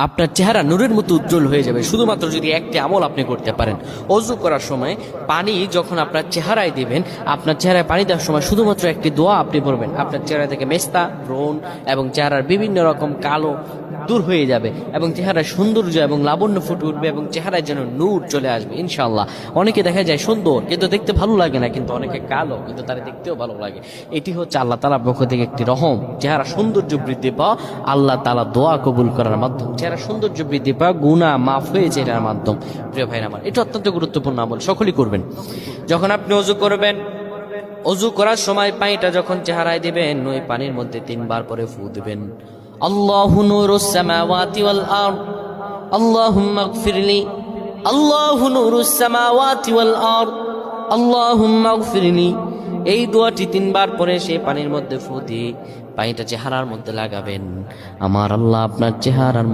আপনার চেহারা নূরের মতো উজ্জ্বল হয়ে যাবে শুধুমাত্র যদি একটি আমল আপনি করতে পারেন। অজু করার সময় পানি যখন আপনার চেহারায় দিবেন, আপনার চেহারায় পানি দেওয়ার সময় শুধুমাত্র একটি দোয়া আপনি পড়বেন, আপনার চেহারা থেকে মেস্তা, ব্রণ এবং চেহারার বিভিন্ন রকম কালো দূর হয়ে যাবে এবং চেহারার সৌন্দর্য এবং লাবণ্য ফুটে উঠবে এবং চেহারায় যেন নূর চলে আসবে ইনশাআল্লাহ। অনেকে দেখা যায় সুন্দর কিন্তু দেখতে ভালো লাগে না, কিন্তু অনেকে কালো কিন্তু তারা দেখতেও ভালো লাগে। এটি হচ্ছে আল্লাহ তাআলার পক্ষ থেকে একটি রহম। চেহারা সৌন্দর্য বৃদ্ধি পাওয়া আল্লাহ তাআলা দোয়া কবুল করার মাধ্যম, চেহারা সৌন্দর্য বৃদ্ধি পাওয়া গুনাহ মাফ হয়েছে এটার মাধ্যম। প্রিয় ভাইরা আমার, এটা অত্যন্ত গুরুত্বপূর্ণ আমল, সকলেই করবেন। যখন আপনি অজু করবেন, অজু করার সময় পানিটা যখন চেহারায় দিবেন, ওই পানির মধ্যে 3 বার পরে ফু দিবেন। আল্লাহু নূরুস সামাওয়াতি ওয়াল আরদ আল্লাহুম্মা ইগফিরলি, আল্লাহু নূরুস সামাওয়াতি ওয়াল আরদ আল্লাহুম্মা ইগফিরলি। এই দোয়াটি 3 বার পরে সেই পানির মধ্যে ফু দিয়ে পানিটা চেহারার মধ্যে লাগাবেন। আমার আল্লাহ আপনার চেহারার